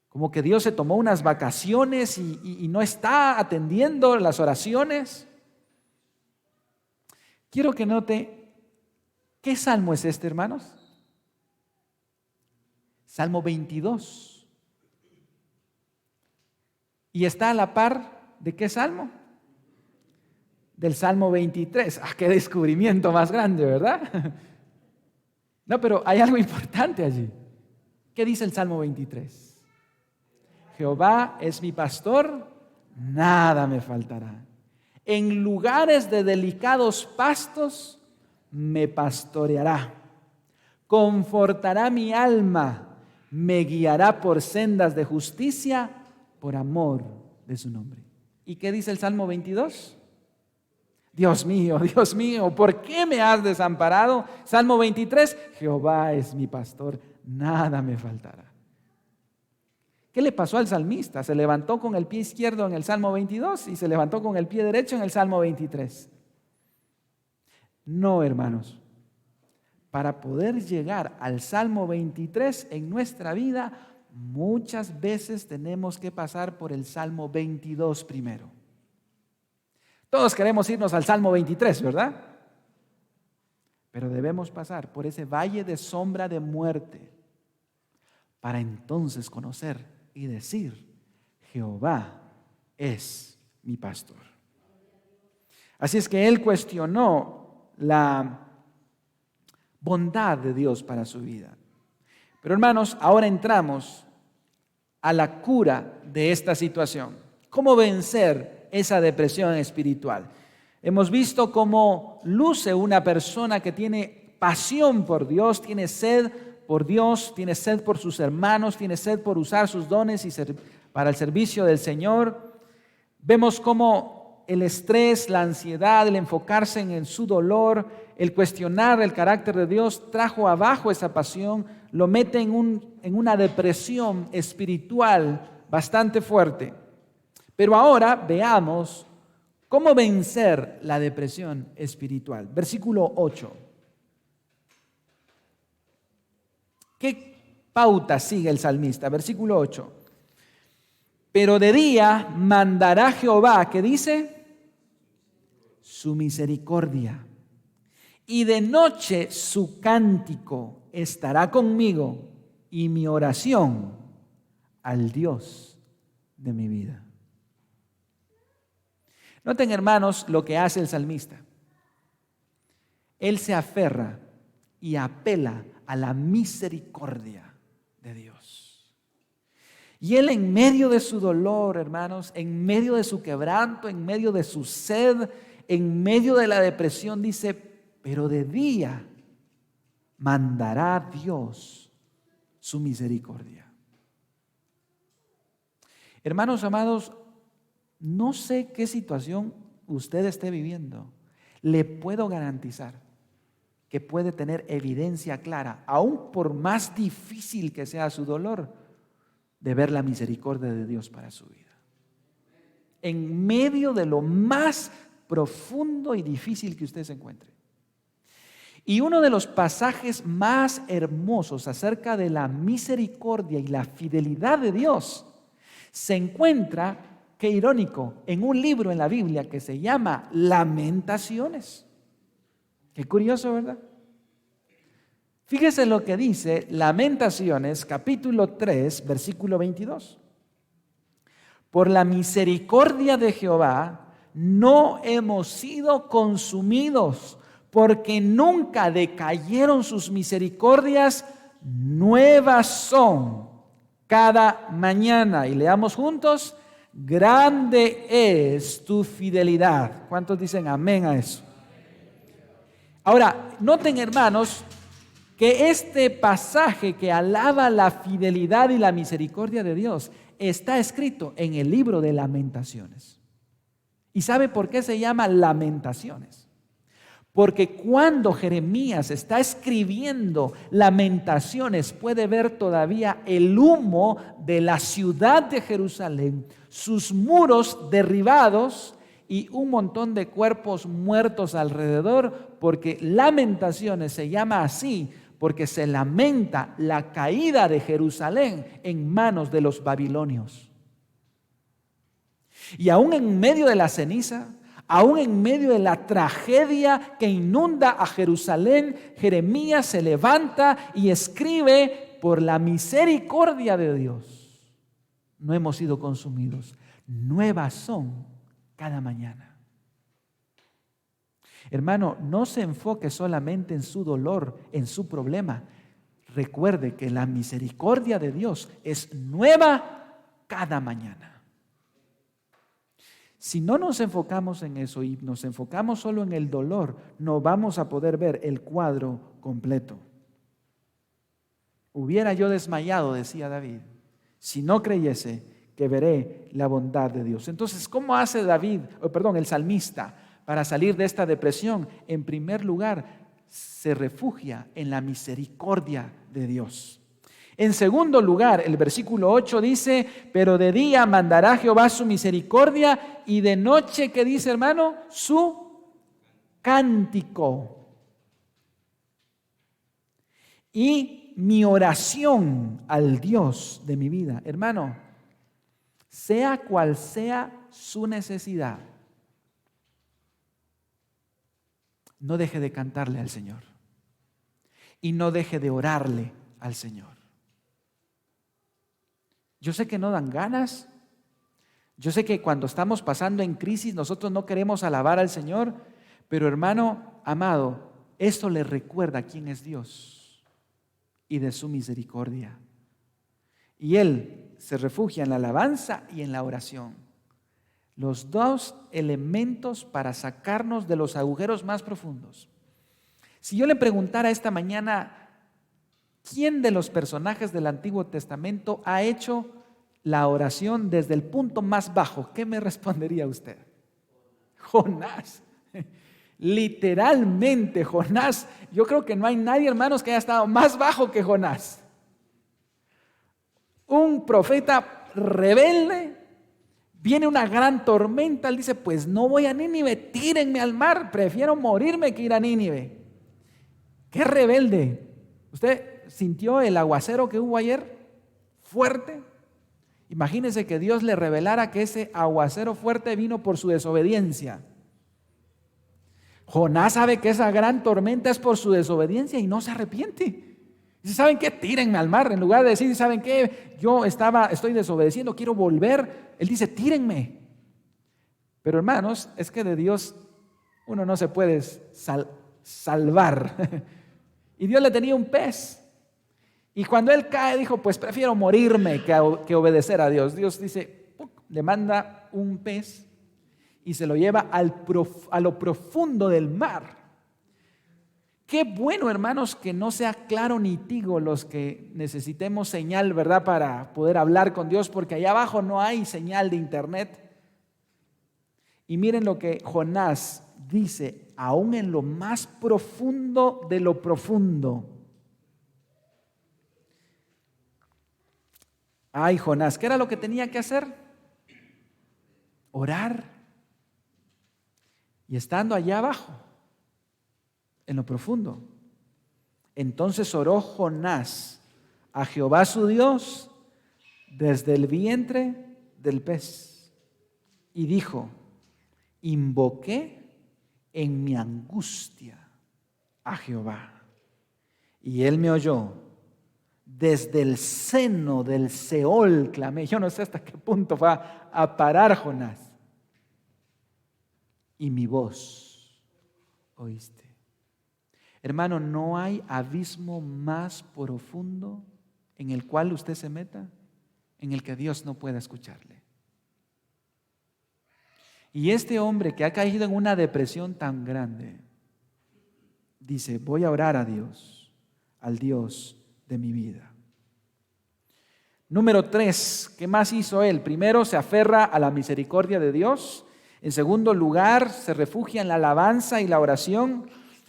como que Dios se tomó unas vacaciones y no está atendiendo las oraciones. Quiero que note, ¿qué salmo es este, hermanos? Salmo 22. ¿Y está a la par de qué salmo? Del Salmo 23. ¡Ah, qué descubrimiento más grande!, ¿verdad? No, pero hay algo importante allí. ¿Qué dice el Salmo 23? Jehová es mi pastor, nada me faltará. En lugares de delicados pastos me pastoreará. Confortará mi alma, me guiará por sendas de justicia por amor de su nombre. ¿Y qué dice el Salmo 22? Dios mío, ¿por qué me has desamparado? Salmo 23, Jehová es mi pastor, nada me faltará. ¿Qué le pasó al salmista? Se levantó con el pie izquierdo en el Salmo 22 y se levantó con el pie derecho en el Salmo 23. No, hermanos. Para poder llegar al Salmo 23 en nuestra vida, muchas veces tenemos que pasar por el Salmo 22 primero. Todos queremos irnos al Salmo 23, ¿verdad? Pero debemos pasar por ese valle de sombra de muerte para entonces conocer y decir, Jehová es mi pastor. Así es que él cuestionó la bondad de Dios para su vida. Pero hermanos, ahora entramos a la cura de esta situación. ¿Cómo vencer esa depresión espiritual? Hemos visto cómo luce una persona que tiene pasión por Dios, tiene sed por Dios, tiene sed por sus hermanos, tiene sed por usar sus dones para el servicio del Señor. Vemos cómo el estrés, la ansiedad, el enfocarse en su dolor, el cuestionar el carácter de Dios trajo abajo esa pasión, lo mete en una depresión espiritual bastante fuerte. Pero ahora veamos cómo vencer la depresión espiritual. Versículo 8. ¿Qué pauta sigue el salmista? Versículo 8. Pero de día mandará Jehová, ¿qué dice? Su misericordia. Y de noche su cántico estará conmigo y mi oración al Dios de mi vida. Noten, hermanos, lo que hace el salmista. Él se aferra y apela a la misericordia de Dios. Y él en medio de su dolor, hermanos, en medio de su quebranto, en medio de su sed, en medio de la depresión, dice, pero de día mandará Dios su misericordia. Hermanos amados, no sé qué situación usted esté viviendo. Le puedo garantizar que puede tener evidencia clara, aún por más difícil que sea su dolor, de ver la misericordia de Dios para su vida. En medio de lo más profundo y difícil que usted se encuentre. Y uno de los pasajes más hermosos acerca de la misericordia y la fidelidad de Dios se encuentra, qué irónico, en un libro en la Biblia que se llama Lamentaciones. Qué curioso, ¿verdad? Fíjese lo que dice Lamentaciones, capítulo 3, versículo 22. Por la misericordia de Jehová no hemos sido consumidos, porque nunca decayeron sus misericordias, nuevas son cada mañana. Y leamos juntos, grande es tu fidelidad. ¿Cuántos dicen amén a eso? Ahora, noten, hermanos, que este pasaje que alaba la fidelidad y la misericordia de Dios está escrito en el libro de Lamentaciones. ¿Y sabe por qué se llama Lamentaciones? Porque cuando Jeremías está escribiendo Lamentaciones, puede ver todavía el humo de la ciudad de Jerusalén, sus muros derribados y un montón de cuerpos muertos alrededor, porque Lamentaciones se llama así, porque se lamenta la caída de Jerusalén en manos de los babilonios. Y aún en medio de la ceniza, aún en medio de la tragedia que inunda a Jerusalén, Jeremías se levanta y escribe, por la misericordia de Dios, no hemos sido consumidos, nuevas son cada mañana. Hermano, no se enfoque solamente en su dolor, en su problema. Recuerde que la misericordia de Dios es nueva cada mañana. Si no nos enfocamos en eso y nos enfocamos solo en el dolor, no vamos a poder ver el cuadro completo. Hubiera yo desmayado, decía David, si no creyese que veré la bondad de Dios. Entonces, ¿cómo hace el salmista para salir de esta depresión? En primer lugar, se refugia en la misericordia de Dios. En segundo lugar, el versículo 8 dice, pero de día mandará Jehová su misericordia y de noche, ¿qué dice, hermano? Su cántico. Y mi oración al Dios de mi vida. Hermano, sea cual sea su necesidad, no deje de cantarle al Señor y no deje de orarle al Señor. Yo sé que no dan ganas. Yo sé que cuando estamos pasando en crisis nosotros no queremos alabar al Señor, pero hermano amado, esto le recuerda quién es Dios y de su misericordia. Y Él se refugia en la alabanza y en la oración. Los dos elementos para sacarnos de los agujeros más profundos. Si yo le preguntara esta mañana, ¿quién de los personajes del Antiguo Testamento ha hecho la oración desde el punto más bajo? ¿Qué me respondería usted? Jonás. Literalmente Jonás. Yo creo que no hay nadie, hermanos, que haya estado más bajo que Jonás. Un profeta rebelde, viene una gran tormenta, él dice, pues no voy a Nínive, tírenme al mar, prefiero morirme que ir a Nínive. ¡Qué rebelde! ¿Usted sintió el aguacero que hubo ayer? Fuerte. Imagínese que Dios le revelara que ese aguacero fuerte vino por su desobediencia. Jonás sabe que esa gran tormenta es por su desobediencia y no se arrepiente. Dice, ¿saben qué? Tírenme al mar. En lugar de decir, ¿saben qué? Estoy desobedeciendo, quiero volver. Él dice, tírenme. Pero hermanos, es que de Dios uno no se puede salvar. Y Dios le tenía un pez. Y cuando él cae, dijo, pues prefiero morirme que obedecer a Dios. Dios dice, le manda un pez y se lo lleva a lo profundo del mar. Qué bueno, hermanos, que no sea claro ni tigo los que necesitemos señal, ¿verdad? Para poder hablar con Dios, porque allá abajo no hay señal de internet. Y miren lo que Jonás dice, aún en lo más profundo de lo profundo. Ay, Jonás, ¿qué era lo que tenía que hacer? Orar. Y estando allá abajo, en lo profundo, entonces oró Jonás a Jehová su Dios desde el vientre del pez y dijo, invoqué en mi angustia a Jehová y él me oyó. Desde el seno del Seol clamé. Yo no sé hasta qué punto va a parar Jonás. Y mi voz oíste. Hermano, no hay abismo más profundo en el cual usted se meta, en el que Dios no pueda escucharle. Y este hombre que ha caído en una depresión tan grande, dice, voy a orar a Dios, al Dios de mi vida. Número 3, ¿qué más hizo él? Primero, se aferra a la misericordia de Dios. En segundo lugar, se refugia en la alabanza y la oración.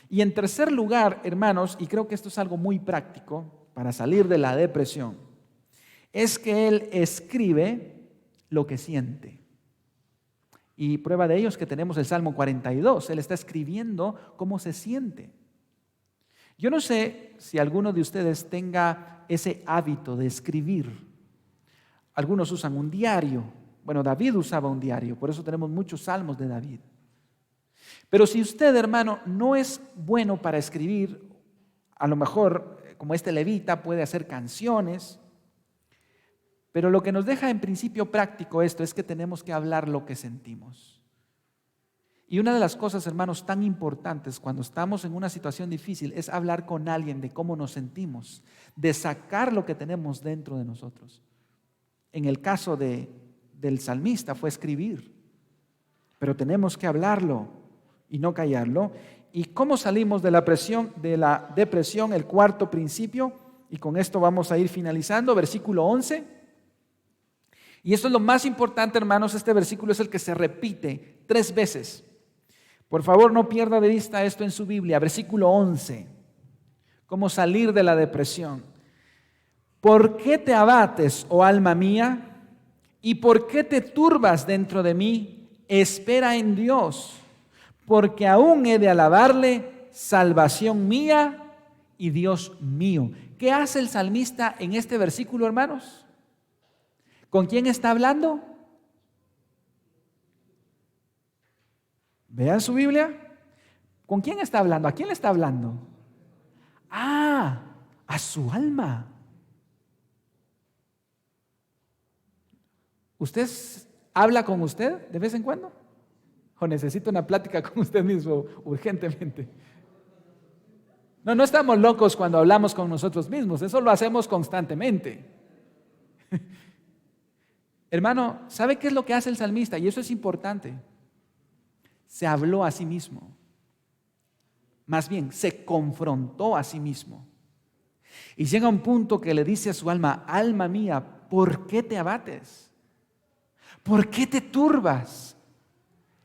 Y en tercer lugar, hermanos, y creo que esto es algo muy práctico para salir de la depresión, es que él escribe lo que siente. Y prueba de ello es que tenemos el Salmo 42. Él está escribiendo cómo se siente. Yo no sé si alguno de ustedes tenga ese hábito de escribir. Algunos usan un diario. Bueno, David usaba un diario, por eso tenemos muchos salmos de David. Pero si usted, hermano, no es bueno para escribir, a lo mejor, como este levita, puede hacer canciones. Pero lo que nos deja en principio práctico esto es que tenemos que hablar lo que sentimos. Y una de las cosas, hermanos, tan importantes cuando estamos en una situación difícil es hablar con alguien de cómo nos sentimos, de sacar lo que tenemos dentro de nosotros. en el caso del salmista fue escribir, pero tenemos que hablarlo y no callarlo. ¿Y cómo salimos de la depresión? El cuarto principio, y con esto vamos a ir finalizando, versículo 11. Y esto es lo más importante, hermanos. Este versículo es el que se repite 3 veces. Por favor, no pierda de vista esto en su Biblia. Versículo 11. ¿Cómo salir de la depresión? ¿Por qué te abates, oh alma mía? ¿Y por qué te turbas dentro de mí? Espera en Dios, porque aún he de alabarle, salvación mía y Dios mío. ¿Qué hace el salmista en este versículo, hermanos? ¿Con quién está hablando? Vean su Biblia. ¿Con quién está hablando? ¿A quién le está hablando? A su alma. ¿Usted habla con usted de vez en cuando? ¿O necesita una plática con usted mismo urgentemente? No estamos locos cuando hablamos con nosotros mismos. Eso lo hacemos constantemente. Hermano, ¿sabe qué es lo que hace el salmista? Y eso es importante. Se habló a sí mismo. Más bien, se confrontó a sí mismo. Y llega un punto que le dice a su alma: alma mía, ¿por qué te abates? ¿Por qué te turbas?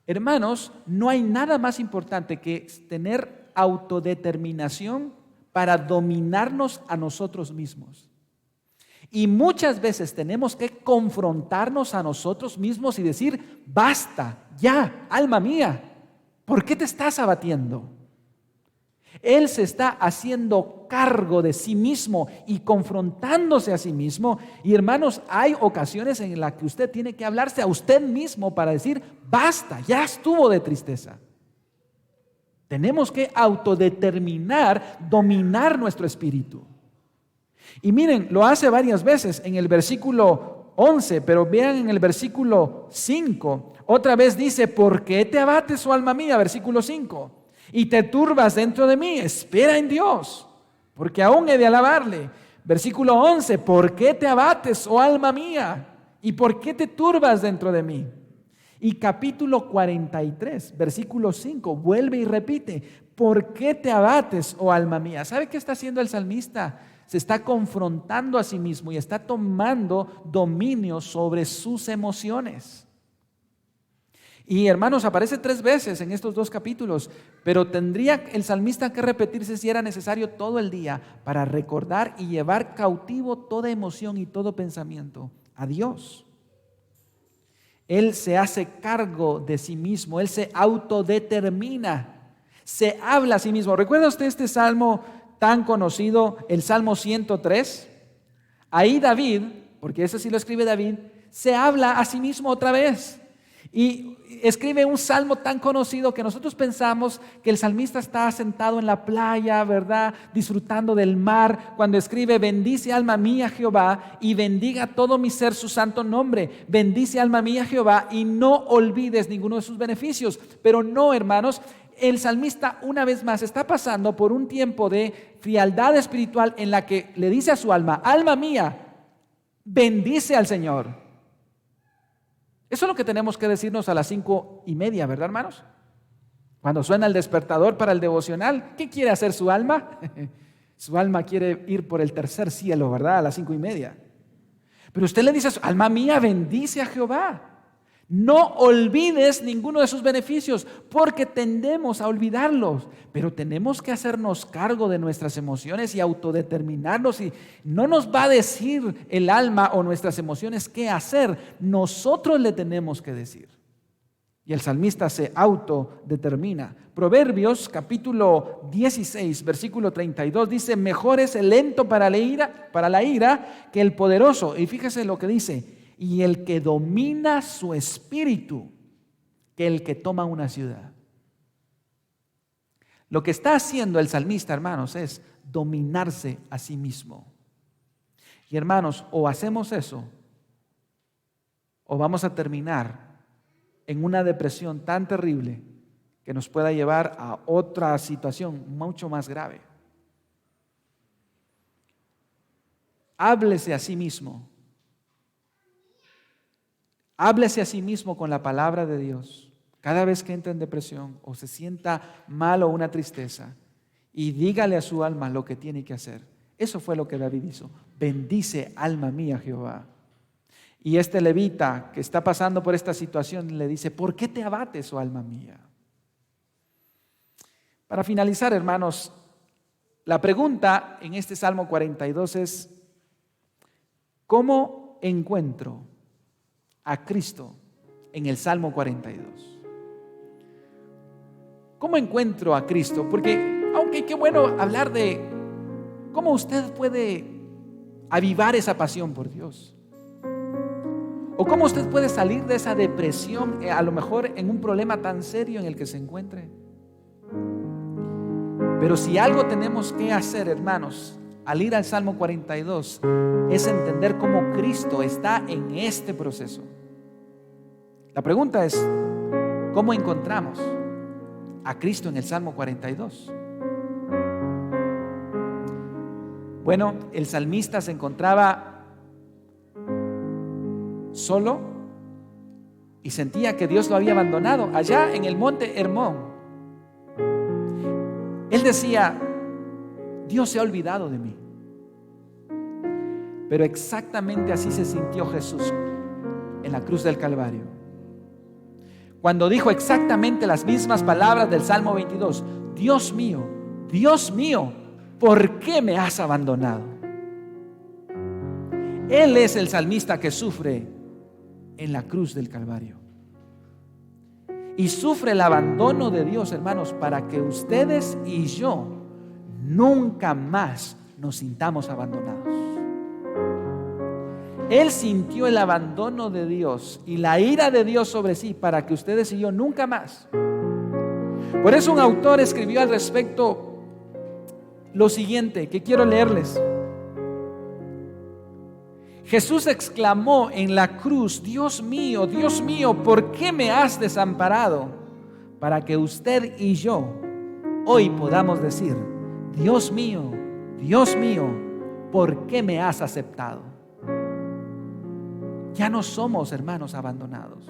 Hermanos, no hay nada más importante que tener autodeterminación para dominarnos a nosotros mismos. Y muchas veces tenemos que confrontarnos a nosotros mismos y decir: basta, ya, alma mía, ¿por qué te estás abatiendo? Él se está haciendo cargo de sí mismo y confrontándose a sí mismo. Y hermanos, hay ocasiones en las que usted tiene que hablarse a usted mismo para decir: basta, ya estuvo de tristeza. Tenemos que autodeterminar, dominar nuestro espíritu. Y miren, lo hace varias veces en el versículo 11, pero vean en el versículo 5, otra vez dice: ¿por qué te abates, oh alma mía? Versículo 5. Y te turbas dentro de mí, espera en Dios, porque aún he de alabarle. Versículo 11, ¿por qué te abates, oh alma mía? ¿Y por qué te turbas dentro de mí? Y capítulo 43, versículo 5, vuelve y repite: ¿por qué te abates, oh alma mía? ¿Sabe qué está haciendo el salmista? Se está confrontando a sí mismo y está tomando dominio sobre sus emociones. Y hermanos, aparece 3 veces en estos 2 capítulos, pero tendría el salmista que repetirse si era necesario todo el día para recordar y llevar cautivo toda emoción y todo pensamiento a Dios. Él se hace cargo de sí mismo, él se autodetermina, se habla a sí mismo. ¿Recuerda usted este salmo tan conocido, el Salmo 103? Ahí David, porque ese sí lo escribe David, se habla a sí mismo otra vez. Y escribe un salmo tan conocido que nosotros pensamos que el salmista está sentado en la playa, ¿verdad?, disfrutando del mar, cuando escribe: bendice alma mía Jehová y bendiga todo mi ser su santo nombre. Bendice alma mía Jehová y no olvides ninguno de sus beneficios. Pero no, hermanos, el salmista una vez más está pasando por un tiempo de frialdad espiritual en la que le dice a su alma: alma mía, bendice al Señor. Eso es lo que tenemos que decirnos a las 5:30, ¿verdad, hermanos? Cuando suena el despertador para el devocional, ¿qué quiere hacer su alma? Su alma quiere ir por el tercer cielo, ¿verdad? A las 5:30. Pero usted le dice a su alma mía: bendice a Jehová. No olvides ninguno de sus beneficios, porque tendemos a olvidarlos. Pero tenemos que hacernos cargo de nuestras emociones y autodeterminarnos. Y no nos va a decir el alma o nuestras emociones qué hacer. Nosotros le tenemos que decir. Y el salmista se autodetermina. Proverbios capítulo 16, versículo 32 dice: mejor es el lento para la ira que el poderoso. Y fíjese lo que dice: y el que domina su espíritu que el que toma una ciudad. Lo que está haciendo el salmista, hermanos, es dominarse a sí mismo. Y hermanos, o hacemos eso, o vamos a terminar en una depresión tan terrible que nos pueda llevar a otra situación mucho más grave. Háblese a sí mismo. Háblese a sí mismo con la palabra de Dios cada vez que entre en depresión o se sienta mal o una tristeza, y dígale a su alma lo que tiene que hacer. Eso fue lo que David hizo. Bendice, alma mía, Jehová. Y este levita que está pasando por esta situación le dice: ¿por qué te abates, oh alma mía? Para finalizar, hermanos, la pregunta en este Salmo 42 es: ¿cómo encuentro a Cristo en el Salmo 42? ¿Cómo encuentro a Cristo? Porque aunque qué bueno hablar de cómo usted puede avivar esa pasión por Dios, o cómo usted puede salir de esa depresión, a lo mejor en un problema tan serio en el que se encuentre. Pero si algo tenemos que hacer, hermanos, al ir al Salmo 42, es entender cómo Cristo está en este proceso. La pregunta es: ¿cómo encontramos a Cristo en el Salmo 42? Bueno, el salmista se encontraba solo y sentía que Dios lo había abandonado allá en el monte Hermón. Él decía: Dios se ha olvidado de mí. Pero exactamente así se sintió Jesús en la cruz del Calvario, cuando dijo exactamente las mismas palabras del Salmo 22: Dios mío, ¿por qué me has abandonado? Él es el salmista que sufre en la cruz del Calvario. Y sufre el abandono de Dios, hermanos, para que ustedes y yo nunca más nos sintamos abandonados. Él sintió el abandono de Dios y la ira de Dios sobre sí para que ustedes y yo nunca más. Por eso un autor escribió al respecto lo siguiente, que quiero leerles. Jesús exclamó en la cruz: Dios mío, ¿por qué me has desamparado? Para que usted y yo hoy podamos decir: Dios mío, ¿por qué me has aceptado? Ya no somos, hermanos, abandonados.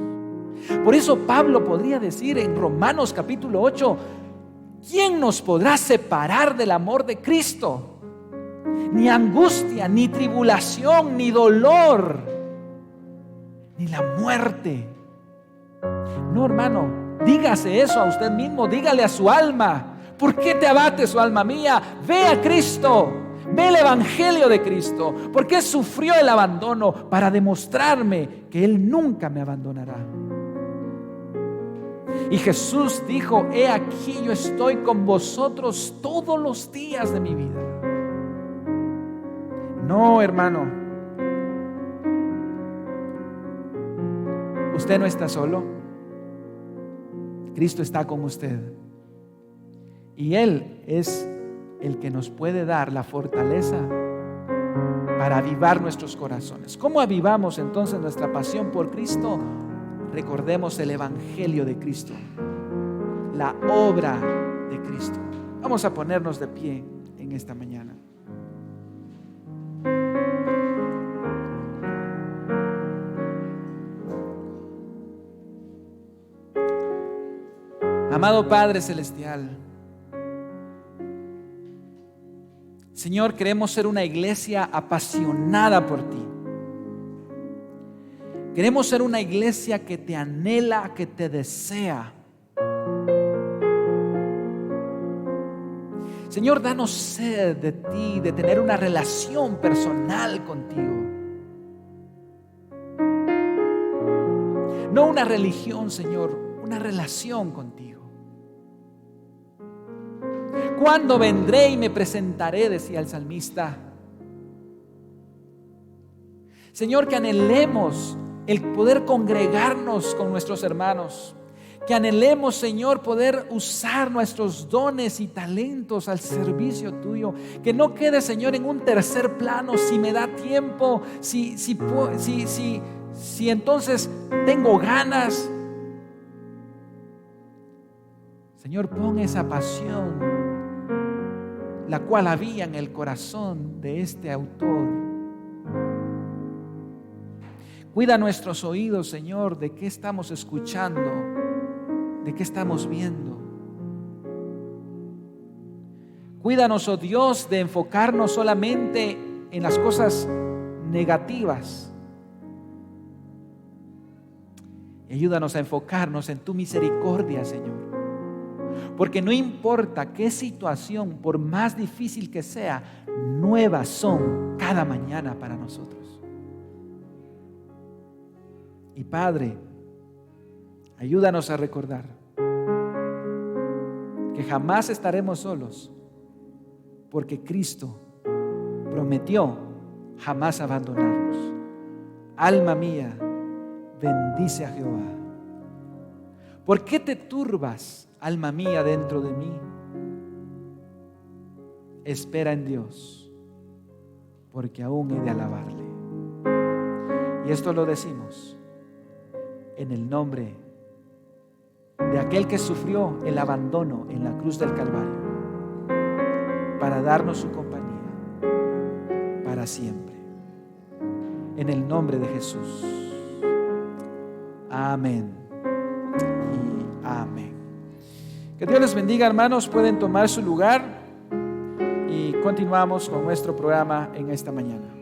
Por eso Pablo podría decir en Romanos capítulo 8: ¿quién nos podrá separar del amor de Cristo? Ni angustia, ni tribulación, ni dolor, ni la muerte. No, hermano, dígase eso a usted mismo, dígale a su alma: ¿por qué te abates, oh alma mía? Ve a Cristo, ve el evangelio de Cristo, porque sufrió el abandono para demostrarme que Él nunca me abandonará. Y Jesús dijo: he aquí, yo estoy con vosotros todos los días de mi vida. No, hermano, usted no está solo. Cristo está con usted. Y Él es el que nos puede dar la fortaleza para avivar nuestros corazones. ¿Cómo avivamos entonces nuestra pasión por Cristo? Recordemos el evangelio de Cristo, la obra de Cristo. Vamos a ponernos de pie en esta mañana. Amado Padre Celestial, Señor, queremos ser una iglesia apasionada por ti. Queremos ser una iglesia que te anhela, que te desea. Señor, danos sed de ti, de tener una relación personal contigo. No una religión, Señor, una relación contigo. ¿Cuándo vendré y me presentaré?, decía el salmista. Señor, que anhelemos el poder congregarnos con nuestros hermanos. Que anhelemos, Señor, poder usar nuestros dones y talentos al servicio tuyo. Que no quede, Señor, en un tercer plano si me da tiempo, si entonces tengo ganas. Señor, pon esa pasión, la cual había en el corazón de este autor. Cuida nuestros oídos, Señor, de qué estamos escuchando, de qué estamos viendo. Cuídanos, oh Dios, de enfocarnos solamente en las cosas negativas. Y ayúdanos a enfocarnos en tu misericordia, Señor. Porque no importa qué situación, por más difícil que sea, nuevas son cada mañana para nosotros. Y Padre, ayúdanos a recordar que jamás estaremos solos, porque Cristo prometió jamás abandonarnos. Alma mía, bendice a Jehová. ¿Por qué te turbas, alma mía, dentro de mí? Espera en Dios, porque aún he de alabarle. Y esto lo decimos en el nombre de aquel que sufrió el abandono en la cruz del Calvario para darnos su compañía para siempre. En el nombre de Jesús. Amén y amén. Que Dios les bendiga, hermanos. Pueden tomar su lugar y continuamos con nuestro programa en esta mañana.